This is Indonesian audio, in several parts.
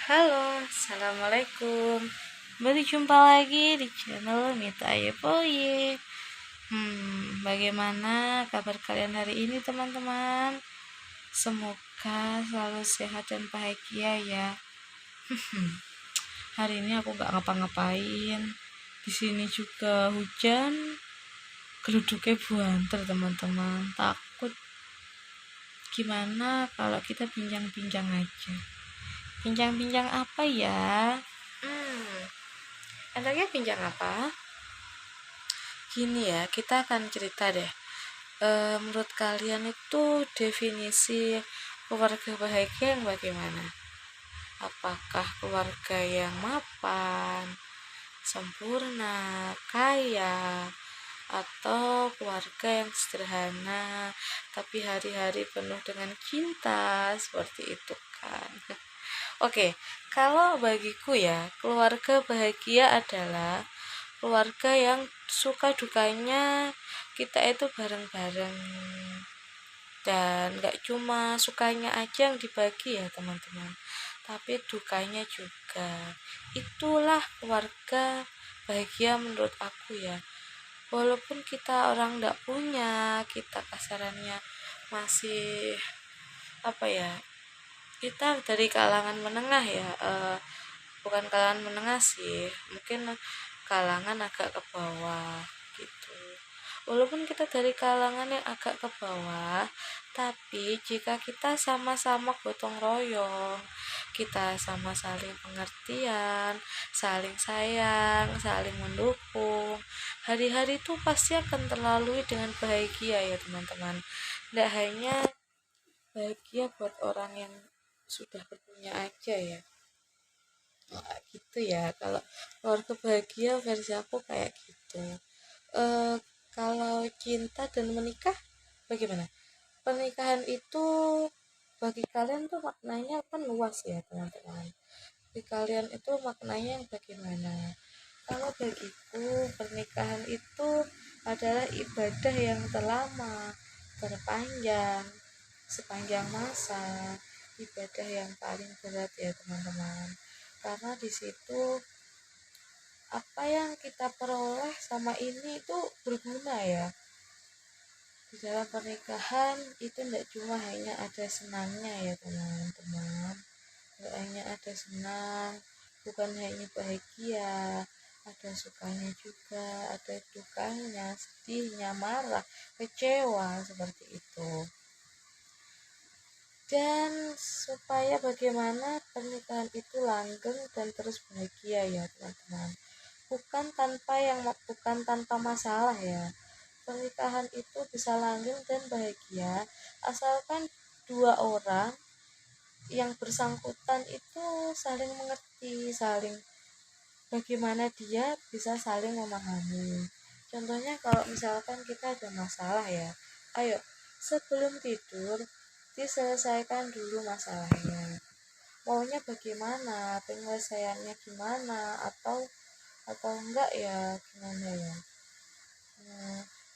Halo, assalamualaikum. Berjumpa lagi di channel Mita Ayepoye. Bagaimana kabar kalian hari ini, teman-teman? Semoga selalu sehat dan bahagia ya. Hari ini aku gak ngapa-ngapain. Di sini juga hujan. Geluduknya buanter, teman-teman. Takut. Gimana kalau kita bincang-bincang aja? Bincang-bincang apa ya? Enaknya bincang apa? Gini ya, kita akan cerita deh. Menurut kalian itu definisi keluarga bahagia yang bagaimana? Apakah keluarga yang mapan, sempurna, kaya, atau keluarga yang sederhana tapi hari-hari penuh dengan cinta seperti itu kan? Oke, kalau bagiku ya, keluarga bahagia adalah keluarga yang suka dukanya kita itu bareng-bareng, dan gak cuma sukanya aja yang dibagi ya teman-teman, tapi dukanya juga. Itulah keluarga bahagia menurut aku ya. Walaupun kita orang gak punya, kita kasarannya masih apa ya, kita dari kalangan menengah ya, bukan kalangan menengah sih, mungkin kalangan agak ke bawah gitu. Walaupun kita dari kalangan yang agak ke bawah, tapi jika kita sama-sama gotong royong, kita sama saling pengertian, saling sayang, saling mendukung, hari-hari itu pasti akan terlalui dengan bahagia ya teman-teman. Tidak hanya bahagia buat orang yang sudah berpunya aja ya. Gitu ya, kalau keluarga bahagia versi aku kayak gitu. eh Kalau cinta dan menikah bagaimana? Pernikahan itu bagi kalian tuh maknanya kan luas ya teman-teman. Bagi kalian itu maknanya yang bagaimana? Kalau bagiku, pernikahan itu adalah ibadah yang terlama, terpanjang, sepanjang masa, ibadah yang paling berat ya teman-teman. Karena di situ apa yang kita peroleh sama ini itu berguna ya. Di dalam pernikahan itu tidak cuma hanya ada senangnya ya teman-teman, tidak hanya ada senang, bukan hanya bahagia, ada sukanya juga, ada dukanya, sedihnya, marah, kecewa, seperti itu. Dan supaya bagaimana pernikahan itu langgeng dan terus bahagia ya teman-teman, bukan tanpa masalah ya. Pernikahan itu bisa langgeng dan bahagia asalkan dua orang yang bersangkutan itu saling mengerti, saling bagaimana dia bisa saling memahami. Contohnya kalau misalkan kita ada masalah ya, ayo sebelum tidur diselesaikan dulu masalahnya. Maunya bagaimana, penyelesaiannya gimana, atau enggak ya gimana ya.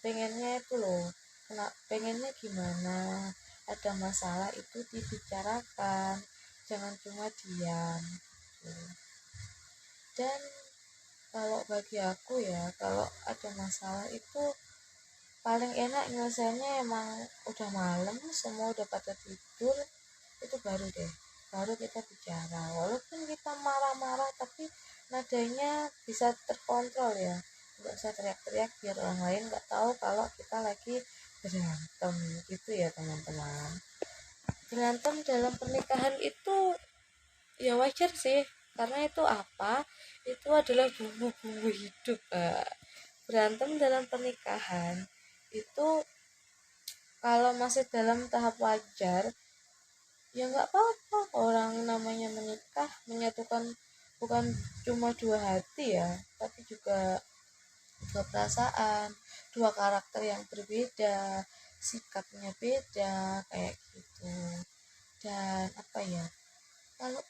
Pengennya itu loh, pengennya gimana, ada masalah itu dibicarakan, jangan cuma diam gitu. Dan kalau bagi aku ya, kalau ada masalah itu paling enak nyelesainya emang udah malam, semua udah pada tidur, itu baru kita bicara. Walaupun kita marah-marah tapi nadanya bisa terkontrol ya, nggak usah teriak-teriak biar orang lain nggak tahu kalau kita lagi berantem gitu ya teman-teman. Berantem dalam pernikahan itu ya wajar sih, karena itu apa, itu adalah bumbu-bumbu hidup. Berantem dalam pernikahan itu kalau masih dalam tahap wajar ya nggak apa-apa. Orang namanya menikah menyatukan bukan cuma dua hati ya, tapi juga dua perasaan, dua karakter yang berbeda, sikapnya beda kayak gitu. Dan apa ya, kalau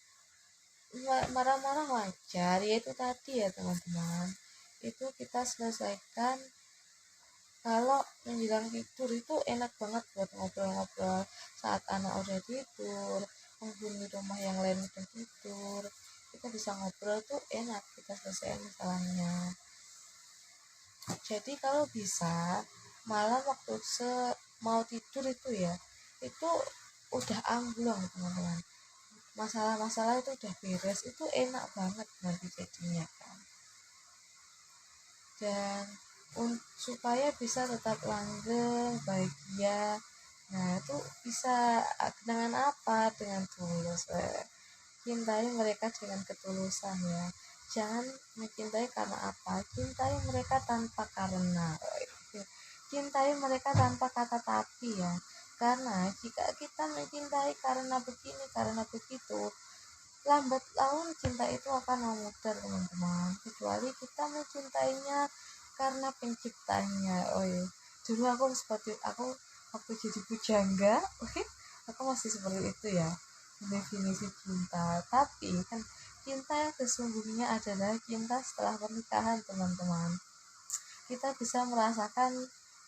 marah-marah wajar ya, itu tadi ya teman-teman, itu kita selesaikan kalau menjelang tidur. Itu enak banget buat ngobrol-ngobrol saat anak udah tidur, penghuni rumah yang lain udah tidur, bisa ngobrol tuh enak, kita selesai masalahnya. Jadi kalau bisa malam waktu mau tidur itu ya, itu udah amblong teman-teman, masalah-masalah itu udah beres, itu enak banget nanti jadinya kan. Dan supaya bisa tetap langgeng bahagia, nah itu bisa dengan apa, dengan tulus. Cintai mereka dengan ketulusan ya, jangan mencintai karena apa, cintai mereka tanpa karena, cintai mereka tanpa kata tapi ya. Karena jika kita mencintai karena begini karena begitu, lambat laun cinta itu akan memudar teman-teman, kecuali kita mencintainya karena penciptanya. Oh iya, dulu aku waktu jadi pujangga, oke, aku masih seperti itu ya definisi cinta. Tapi kan cinta yang sesungguhnya adalah cinta setelah pernikahan teman-teman. Kita bisa merasakan,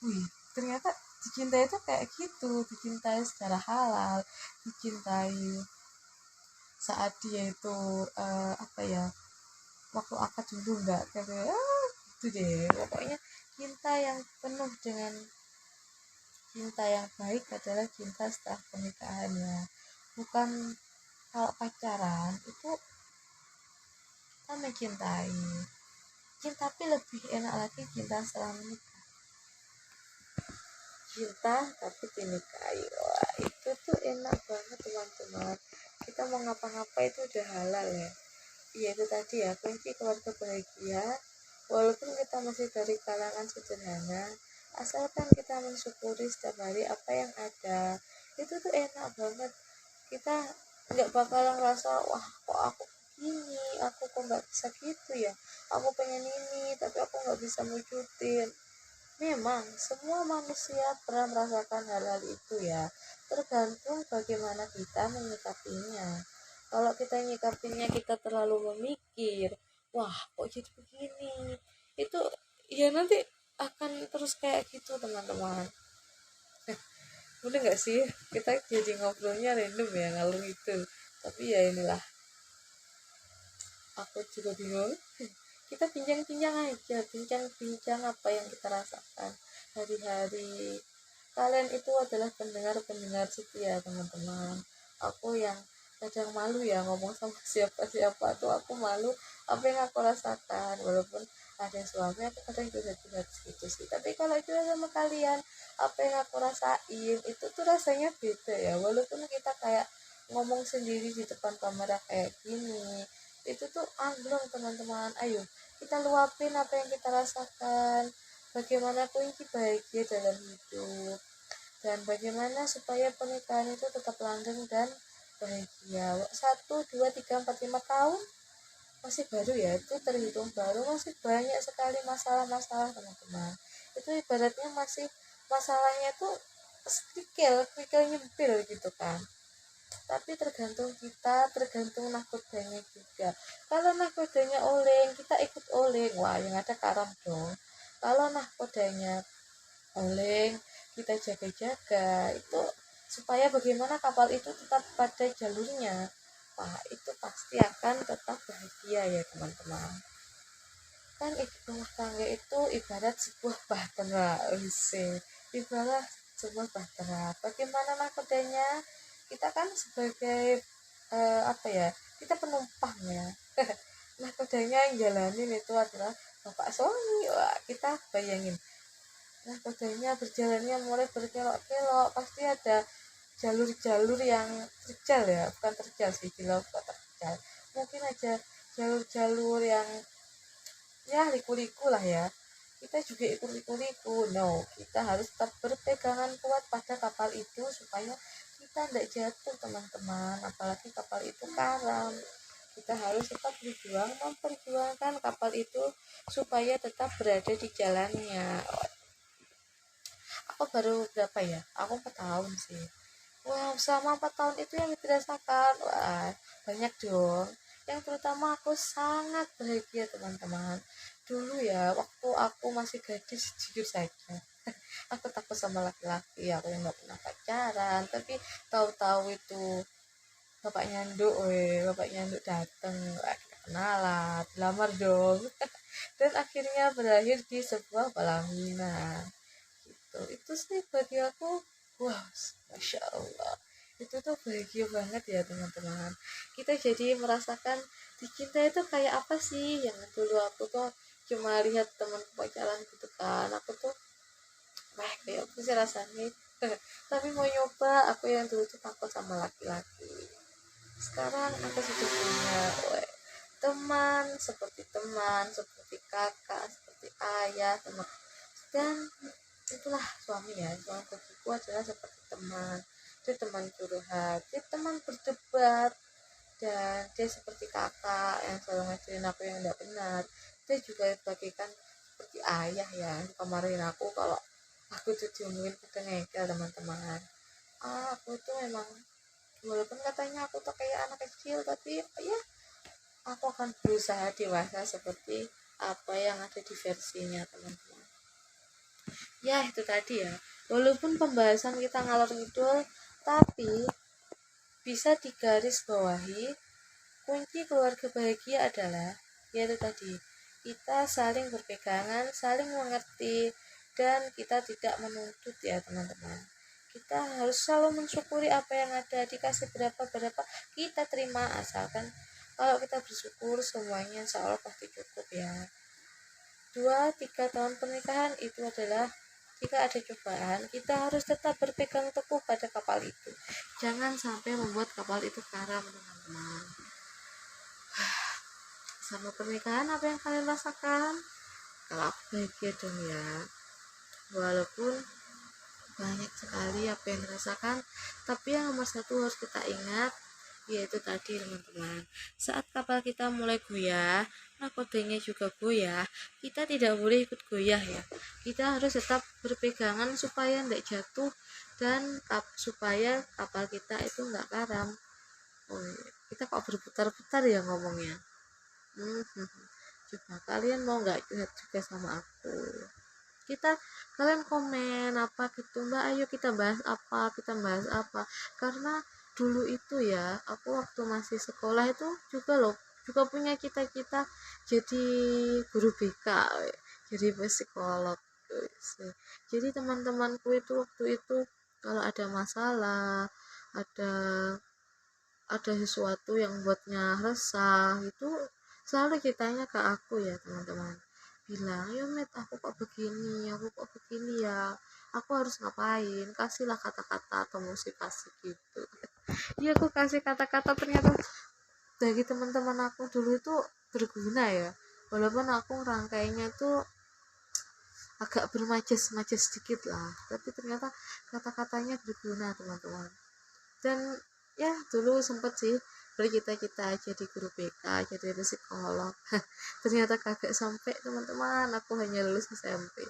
wih, ternyata dicintai itu kayak gitu, dicintai secara halal, dicintai saat dia itu apa ya, waktu akad dulu enggak kayak gitu deh. Pokoknya cinta yang penuh dengan cinta yang baik adalah cinta setelah pernikahan ya. Bukan kalau pacaran itu kita mencintai, tapi lebih enak lagi cinta setelah menikah. Cinta tapi dinikahi, wah itu tuh enak banget teman-teman. Kita mau ngapa-ngapa itu udah halal ya. Iya itu tadi ya, kunci keluarga bahagia. Walaupun kita masih dari kalangan sederhana, asalkan kita mensyukuri setiap hari apa yang ada, itu tuh enak banget. Kita nggak bakalan ngerasa, wah kok aku gini, aku kok nggak bisa gitu ya, aku pengen ini tapi aku nggak bisa wujudin. Memang semua manusia pernah merasakan hal-hal itu ya, tergantung bagaimana kita menyikapinya. Kalau kita nyikapinya kita terlalu memikir, wah kok jadi begini, itu ya nanti akan terus kayak gitu teman-teman. Boleh nggak sih kita jadi ngobrolnya random ya, ngalung itu, tapi ya inilah, aku juga bingung. Kita bincang-bincang aja, bincang-bincang apa yang kita rasakan hari-hari. Kalian itu adalah pendengar-pendengar setia teman-teman. Aku yang kadang malu ya ngomong sama siapa-siapa tuh, aku malu apa yang aku rasakan. Walaupun ada suami, aku kadang juga gitu sih. Tapi kalau itu sama kalian, apa yang aku rasain itu tuh rasanya beda ya. Walaupun kita kayak ngomong sendiri di depan kamera kayak gini, itu tuh anglong teman-teman. Ayo kita luapin apa yang kita rasakan, bagaimana kunci bahagia dalam hidup, dan bagaimana supaya pernikahan itu tetap langgeng dan bahagia. 1, 2, 3, 4, 5 tahun masih baru ya, itu terhitung baru, masih banyak sekali masalah-masalah teman-teman. Itu ibaratnya masih masalahnya tuh kerikil nyempil gitu kan. Tapi tergantung kita, tergantung nahkodanya juga. Kalau nahkodanya oleng, kita ikut oleng, wah yang ada karam dong. Kalau nahkodanya oleng, kita jaga-jaga itu supaya bagaimana kapal itu tetap pada jalurnya, wah itu pasti akan tetap bahagia ya teman-teman. Kan rumah tangga itu ibarat sebuah bahtera, ibarat sebuah bahtera. Bagaimana nahkodanya, kita kan sebagai apa ya, kita penumpang ya. Nahkodanya yang jalanin itu adalah bapak suami. Wah kita bayangin, nahkodanya berjalannya mulai berkelok-kelok, pasti ada jalur-jalur yang terjal ya, bukan terjal sih, di laut kok terjal, mungkin aja jalur-jalur yang ya liku-liku lah ya. Kita juga ikut liku-liku, no, kita harus tetap berpegangan kuat pada kapal itu supaya kita tidak jatuh teman-teman, apalagi kapal itu karam. Kita harus tetap berjuang memperjuangkan kapal itu supaya tetap berada di jalannya. Aku baru berapa ya, aku 4 tahun sih. Wow, selama 4 tahun itu yang dirasakan, wah banyak dong. Yang terutama aku sangat bahagia teman-teman. Dulu ya, waktu aku masih gadis, jujur saja, aku takut sama laki-laki, aku yang gak pernah pacaran. Tapi tahu-tahu itu bapak nyanduk dateng, kenalan, dilamar dong. Dan akhirnya berakhir di sebuah pelaminan gitu. Itu sih bagi aku, wah, masya Allah, itu tuh bahagia banget ya teman-teman. Kita jadi merasakan di kita itu kayak apa sih, yang dulu aku tuh cuma lihat teman pacaran gitu kan, aku tuh wah kayak apa sih rasanya. Tapi mau nyoba, aku yang dulu tuh takut sama laki-laki, sekarang aku sudah punya teman seperti kakak, seperti ayah, teman. Dan itulah suami ya, suami bagiku adalah seperti teman. Dia teman curhat, dia teman berdebat, dan dia seperti kakak yang selalu ngajarin aku yang tidak benar. Dia juga bagikan seperti ayah ya, kemarin aku kalau aku tuh diomongin pada ngekel teman-teman. Aku tuh memang, walaupun katanya aku tuh kayak anak kecil, tapi ya aku akan berusaha dewasa seperti apa yang ada di versinya teman-teman. Ya itu tadi ya, walaupun pembahasan kita ngalor ngidul, tapi bisa digaris bawahi, kunci keluarga bahagia adalah yaitu tadi, kita saling berpegangan, saling mengerti, dan kita tidak menuntut ya teman-teman. Kita harus selalu mensyukuri apa yang ada, dikasih berapa kita terima, asalkan kalau kita bersyukur semuanya insya Allah pasti cukup ya. 2-3 tahun pernikahan itu adalah, jika ada cobaan kita harus tetap berpegang teguh pada kapal itu, jangan sampai membuat kapal itu karam teman-teman. Sama pernikahan apa yang kalian rasakan? Kalau aku bahagia dong ya, walaupun banyak sekali apa yang dirasakan, tapi yang nomor satu harus kita ingat, yaitu tadi teman-teman, saat kapal kita mulai goyah, nakodanya juga goyah, kita tidak boleh ikut goyah ya, kita harus tetap berpegangan supaya tidak jatuh, dan supaya kapal kita itu nggak karam. Oh, kita kok berputar-putar ya ngomongnya. Coba kalian mau nggak curhat juga sama aku? Kalian komen apa gitu, mbak, ayo kita bahas apa, karena dulu itu ya, aku waktu masih sekolah itu juga punya cita-cita jadi guru BK, jadi psikolog. Jadi teman-temanku itu waktu itu kalau ada masalah, ada sesuatu yang buatnya resah itu, selalu ceritanya ke aku ya teman-teman, bilang, yo met, aku kok begini ya, aku harus ngapain, kasihlah kata-kata atau motivasi gitu. Iya, aku kasih kata-kata, ternyata bagi teman-teman aku dulu itu berguna ya, walaupun aku rangkainya tuh agak bermajas-majas sedikit lah, tapi ternyata kata-katanya berguna teman-teman. Dan ya dulu sempet sih bercita-cita jadi guru BK, jadi psikolog. Ternyata kagak sampai teman-teman, aku hanya lulus SMP.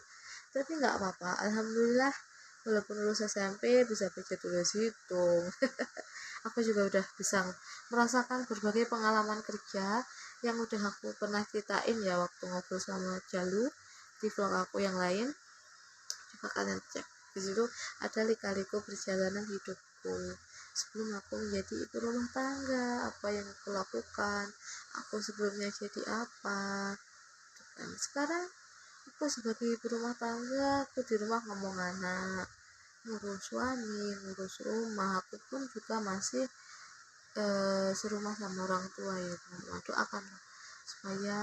Tapi nggak apa-apa, alhamdulillah, walaupun lulus SMP bisa baca tulis hitung. Aku juga udah bisa merasakan berbagai pengalaman kerja yang udah aku pernah ceritain ya waktu ngobrol sama Jalu di vlog aku yang lain. Coba kalian cek di situ, ada lika-liku perjalanan hidupku sebelum aku menjadi ibu rumah tangga, apa yang aku lakukan, aku sebelumnya jadi apa. Dan sekarang aku sebagai ibu rumah tangga, aku di rumah ngomong anak, ngurus suami, ngurus rumah, aku pun juga masih serumah sama orang tua ya teman-teman. Doakan supaya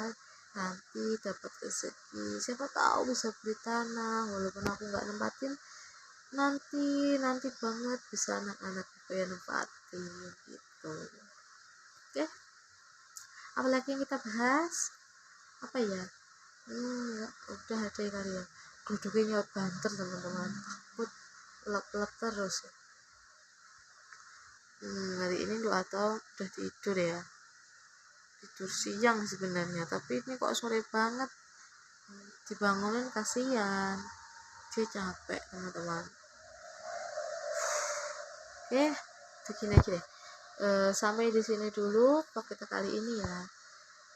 nanti dapat rezeki, siapa tahu bisa beli tanah, walaupun aku nggak nempatin, nanti banget bisa anak-anak aku yang nempatin gitu. Oke, apalagi yang kita bahas apa ya, udah ada kali ya, duduknya nyaut banter teman-teman, takut pelak-pelak terus. Hari ini lu atau udah tidur ya, tidur siang sebenarnya, tapi ini kok sore banget, dibangunin kasihan, dia capek teman-teman. Oke, begini aja deh, sampai di sini dulu vlog kita kali ini ya.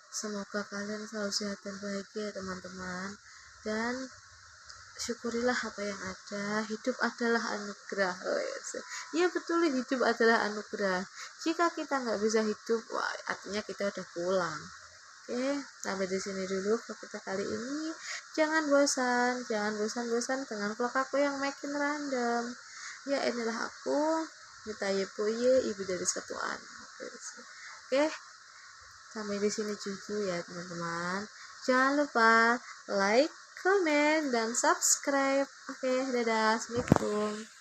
Semoga kalian selalu sehat dan bahagia teman-teman, dan syukurilah apa yang ada. Hidup adalah anugerah. Iya betul, hidup adalah anugerah. Jika kita nggak bisa hidup, wah artinya kita udah pulang. Oke, sampai di sini dulu vlog kita kali ini. Jangan bosan-bosan dengan vlog aku yang makin random. Ya, inilah aku, Mita Yepoye, ibu dari satu anak. Oke, sampai di sini dulu ya teman-teman. Jangan lupa like, comment, dan subscribe. Oke, dadah, assalamualaikum.